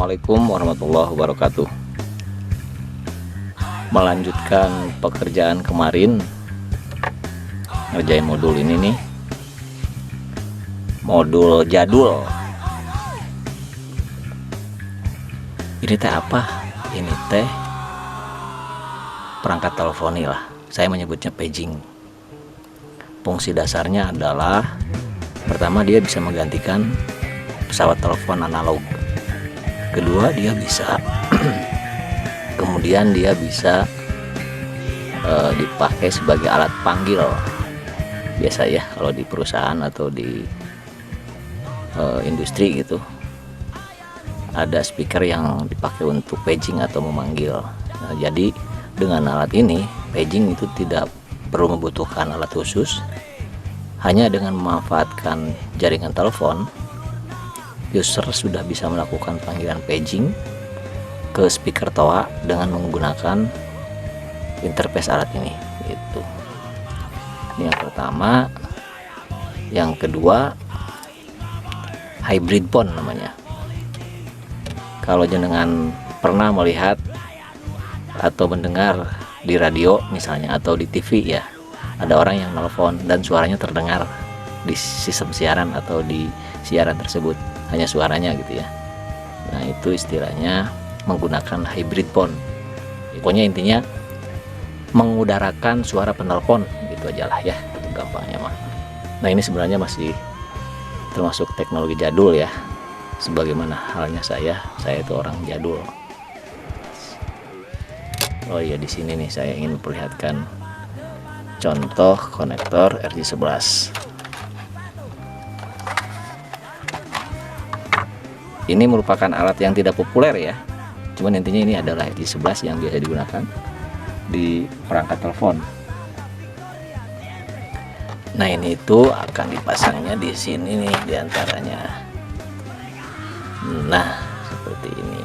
Assalamualaikum warahmatullahi wabarakatuh. Melanjutkan pekerjaan kemarin, ngerjain modul ini nih, modul jadul. Ini teh apa? Ini teh perangkat teleponi lah, saya menyebutnya paging. Fungsi dasarnya adalah, pertama dia bisa menggantikan pesawat telepon analog. Kedua, dia bisa kemudian dia bisa dipakai sebagai alat panggil. Biasa ya kalau di perusahaan atau di industri gitu, ada speaker yang dipakai untuk paging atau memanggil. Nah, jadi dengan alat ini, paging itu tidak perlu membutuhkan alat khusus. Hanya dengan memanfaatkan jaringan telepon, user sudah bisa melakukan panggilan paging ke speaker toa dengan menggunakan interface alat ini. Itu ini yang pertama. Yang kedua, hybrid phone namanya. Kalau jenengan pernah melihat atau mendengar di radio misalnya atau di TV ya, ada orang yang nelpon dan suaranya terdengar di sistem siaran atau di siaran tersebut, hanya suaranya gitu ya. Nah, itu istilahnya menggunakan hybrid phone. Pokoknya intinya mengudarakan suara penelpon, gitu aja lah ya, itu gampangnya mah. Nah, ini sebenarnya masih termasuk teknologi jadul ya, sebagaimana halnya saya itu orang jadul. Oh iya, di sini nih saya ingin memperlihatkan contoh konektor RJ11. Ini merupakan alat yang tidak populer ya, cuman intinya ini adalah RJ11 yang biasa digunakan di perangkat telepon. Nah, ini itu akan dipasangnya di sini nih diantaranya. Nah, seperti ini.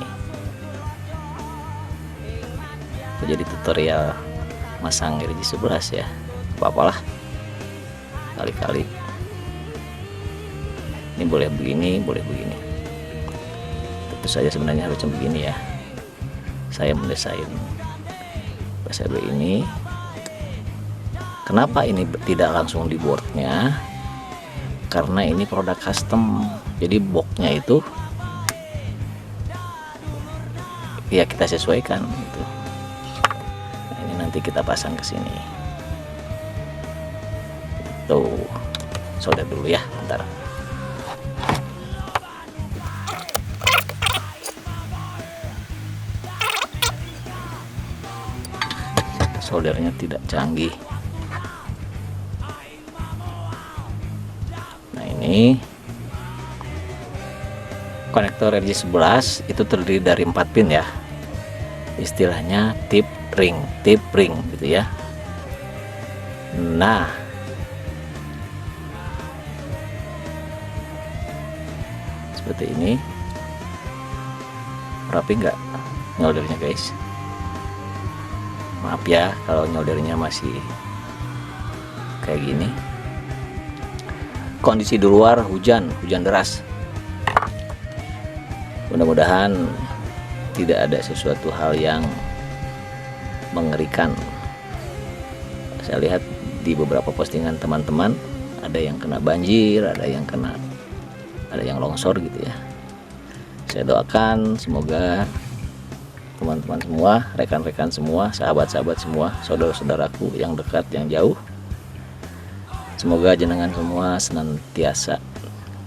Jadi tutorial masang RJ11 ya, apa-apalah, kali-kali ini boleh begini, boleh begini. Tentu saja sebenarnya harusnya begini ya. Saya mendesain PCB ini. Kenapa ini tidak langsung di boardnya? Karena ini produk custom, jadi boxnya itu ya kita sesuaikan gitu. Nah, ini nanti kita pasang ke sini. Tuh, solder dulu ya, bentar. Soldernya tidak canggih. Nah, ini konektor RJ11 itu terdiri dari 4 pin ya. Istilahnya tip ring gitu ya. Nah, seperti ini. Rapi nggak nyoldernya guys? Maaf ya kalau nyoldernya masih kayak gini. Kondisi di luar hujan deras. Mudah-mudahan tidak ada sesuatu hal yang mengerikan. Saya lihat di beberapa postingan teman-teman, ada yang kena banjir, ada yang longsor gitu ya. Saya doakan semoga teman-teman semua, rekan-rekan semua, sahabat-sahabat semua, saudara-saudaraku yang dekat, yang jauh, semoga jenengan semua senantiasa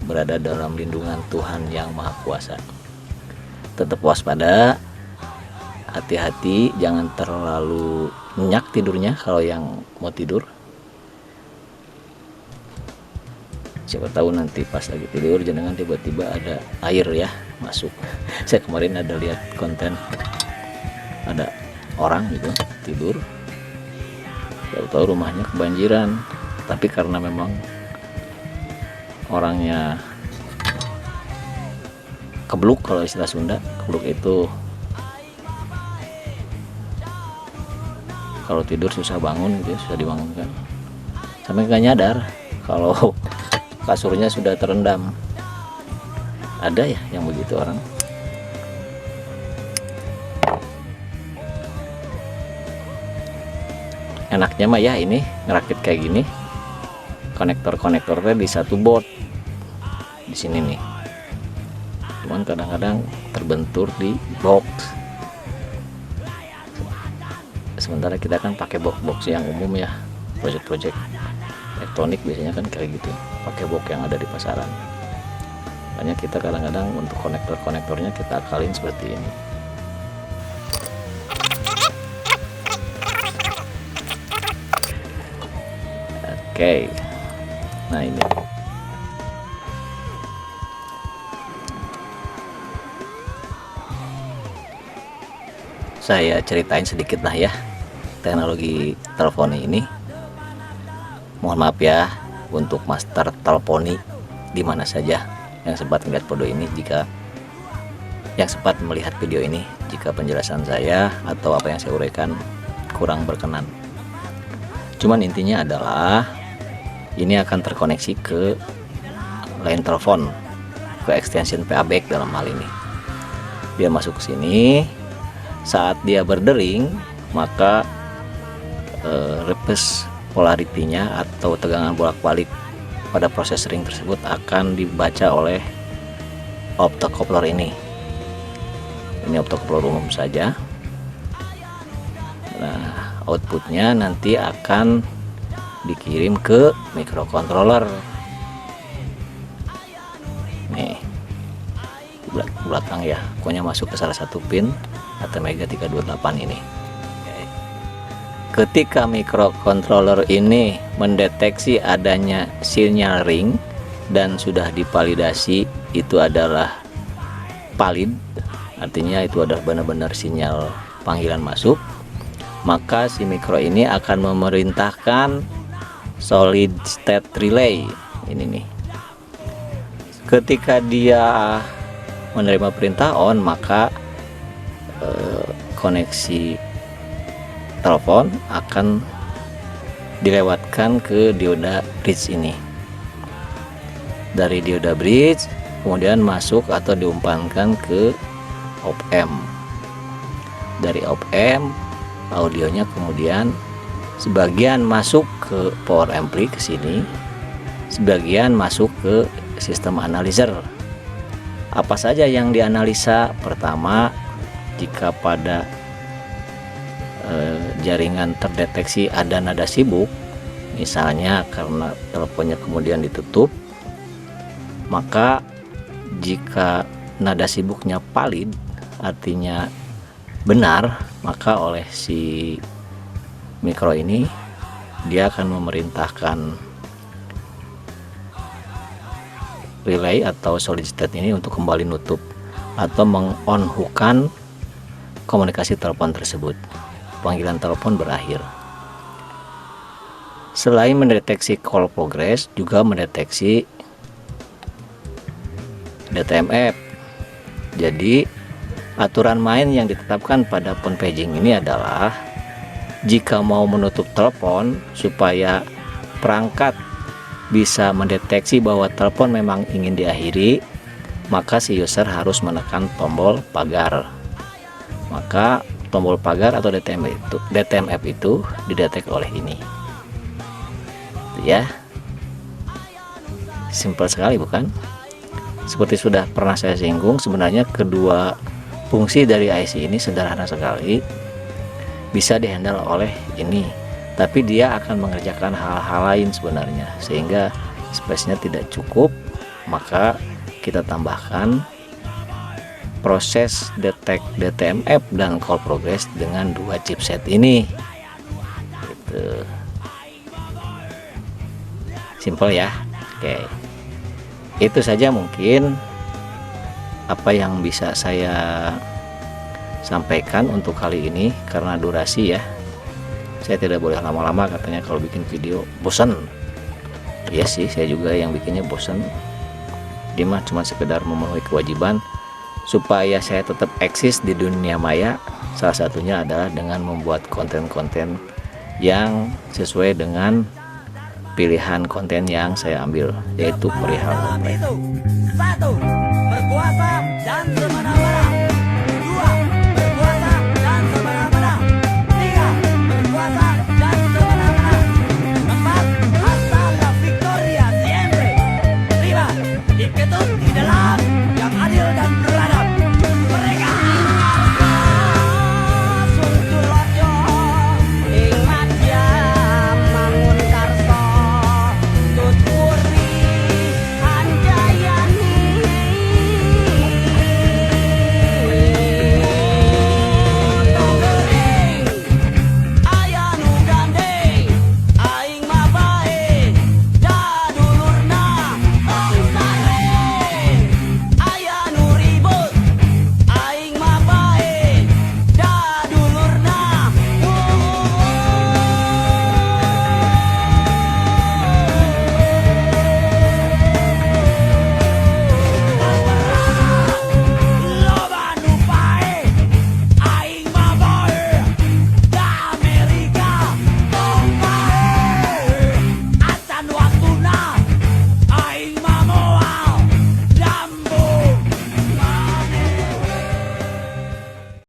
berada dalam lindungan Tuhan Yang Maha Kuasa. Tetap waspada, hati-hati, jangan terlalu nyenyak tidurnya kalau yang mau tidur. Siapa tahu nanti pas lagi tidur jenengan tiba-tiba ada air ya masuk. Saya kemarin ada lihat konten, ada orang gitu tidur, tahu-tahu rumahnya kebanjiran, tapi karena memang orangnya kebluk, kalau istilah Sunda, kebluk itu kalau tidur susah bangun gitu, susah dibangunkan, sampai nggak nyadar kalau kasurnya sudah terendam. Ada ya yang begitu orang. enaknya mah ya ini ngerakit kayak gini, konektornya di satu board di sini nih. Cuman kadang-kadang terbentur di box. Sementara kita kan pakai box yang umum ya, project elektronik biasanya kan kayak gitu, pakai box yang ada di pasaran. Makanya kita kadang-kadang untuk konektornya kita akalin seperti ini. Oke, nah ini saya ceritain sedikit lah ya teknologi teleponi ini. Mohon maaf ya untuk master teleponi di mana saja yang sempat melihat video ini, jika yang sempat melihat video ini, jika penjelasan saya atau apa yang saya uraikan kurang berkenan. Cuman intinya adalah ini akan terkoneksi ke line telepon, ke extension PA-back dalam hal ini. Dia masuk ke sini, saat dia berdering maka reverse polaritinya atau tegangan bolak-balik pada proses ring tersebut akan dibaca oleh optocoupler ini. Ini optocoupler umum saja. Nah, outputnya nanti akan dikirim ke microcontroller. Nih, belakang ya, pokoknya masuk ke salah satu pin ATmega 328 ini. Ketika microcontroller ini mendeteksi adanya sinyal ring dan sudah divalidasi itu adalah valid, artinya itu adalah benar-benar sinyal panggilan masuk, maka si micro ini akan memerintahkan solid state relay ini nih. Ketika dia menerima perintah on, maka koneksi telepon akan dilewatkan ke dioda bridge ini. Dari dioda bridge kemudian masuk atau diumpankan ke op-amp. Dari op-amp audionya kemudian sebagian masuk ke power ampli ke sini, sebagian masuk ke sistem analyzer. Apa saja yang dianalisa? Pertama, jika pada jaringan terdeteksi ada nada sibuk, misalnya karena teleponnya kemudian ditutup, maka jika nada sibuknya valid, artinya benar, maka oleh si mikro ini dia akan memerintahkan relay atau solid state ini untuk kembali nutup atau mengonhukan komunikasi telepon tersebut. Panggilan telepon berakhir. Selain mendeteksi call progress, juga mendeteksi DTMF. Jadi aturan main yang ditetapkan pada phone paging ini adalah jika mau menutup telepon supaya perangkat bisa mendeteksi bahwa telepon memang ingin diakhiri, maka si user harus menekan tombol pagar. Maka tombol pagar atau DTMF itu didetek oleh ini. Ya, simpel sekali bukan? Seperti sudah pernah saya singgung, sebenarnya kedua fungsi dari IC ini sederhana sekali, bisa dihandle oleh ini, tapi dia akan mengerjakan hal-hal lain sebenarnya, sehingga space-nya tidak cukup. Maka kita tambahkan proses detect DTMF dan call progress dengan dua chipset ini. Gitu. Simple ya. Oke, itu saja mungkin apa yang bisa saya sampaikan untuk kali ini, karena durasi ya, saya tidak boleh lama-lama, katanya kalau bikin video bosan. Iya sih, saya juga yang bikinnya bosan. Dia mah cuma sekedar memenuhi kewajiban supaya saya tetap eksis di dunia maya. Salah satunya adalah dengan membuat konten-konten yang sesuai dengan pilihan konten yang saya ambil, yaitu perihal satu berkuasa dan semena-mena.